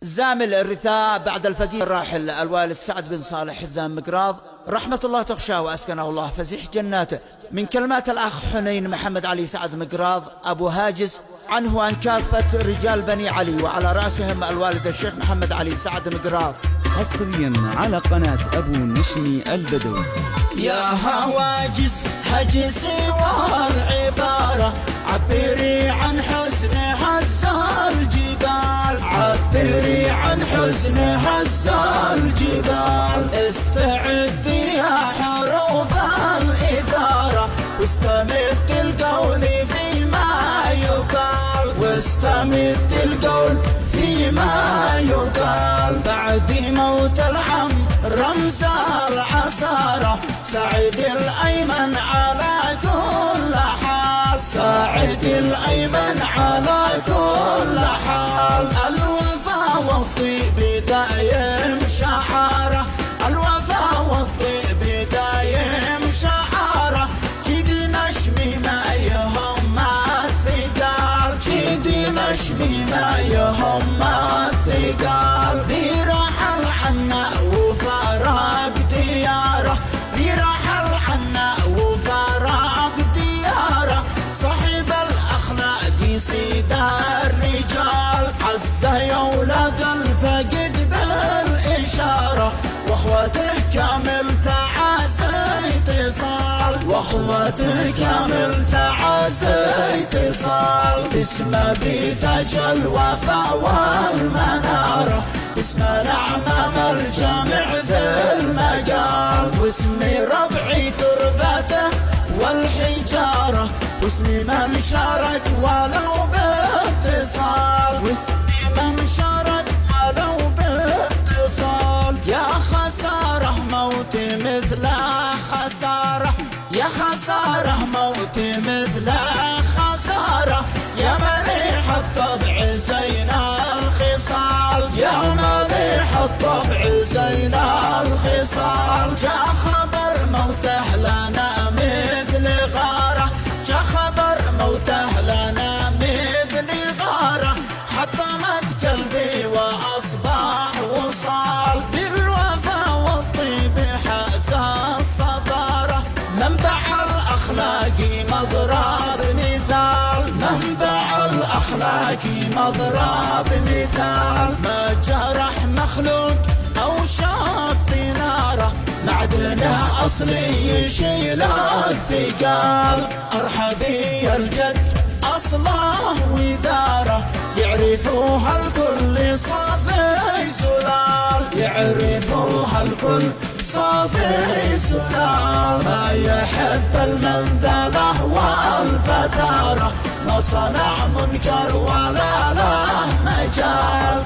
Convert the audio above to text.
زامل الرثاء بعد الفقير الراحل الوالد سعد بن صالح حزام مقراض رحمة الله تغشاه وأسكنه الله فسيح جناته، من كلمات الأخ حنين محمد علي سعد مقراض أبو هاجس عنه وعن كافة رجال بني علي، وعلى رأسهم الوالد الشيخ محمد علي سعد مقراض. حصريا على قناة أبو نشمي البدوي. يا هواجس هجسي والعبارة عبري عن حزن هز الجبال، عبري عن حزن هز الجبال. استعدي يا حروف الإثارة واستمد القول فيما يقال، واستمد القول فيما يقال. بعد موت العم رمز العسارة سعد الأيمن على كل حال، سعد الأيمن على كل حال. الوفا والطيب دايم شعاره، الوفا والطيب دايم شعاره. جدي نشمي ما يهم الثقال، جدي نشمي ما يهم الثقال. ذي رحل عنا وفراق دياره، ذي رحل عنا وفراق دياره. صاحب الأخلاق سيد الرجال، عزه يولد الفقد بالإشارة. واخوته كامل تعازي اتصال، واخوته كامل تعازي اتصال. اسمه بتاج الوفا والمنارة، اسم الأعمام الجامع في المقال. واسمي ربعي تربته والحجارة، واسمي من شارك ولو باتصال، واسمي من شارك ولو باتصال. يا خسارة موتي مثل خسارة، يا خسارة موتي مثل خسارة. يا مليح الطبع زين الخصال، يا مليح الطبع زين الخصال. جاء خبر موته لنا مثل غارة، جاء خبر موته لنا مثل غارة. حطمت قلبي وأصبح وصال، بالوفا والطيب حاز الصدارة. منبع الأخلاق مضرب مثال، منبع الأخلاق مضرب مثال. ما جرح مخلوق أو شاف بناره، معدنه أصلي يشيل الثقال. أرحبي الجد أصله وداره، يعرفوها الكل صافي سلال، يعرفوها الكل صافي سلال. ما يحب المنذلة والفتارة، ما صنع منكر ولا له مجال.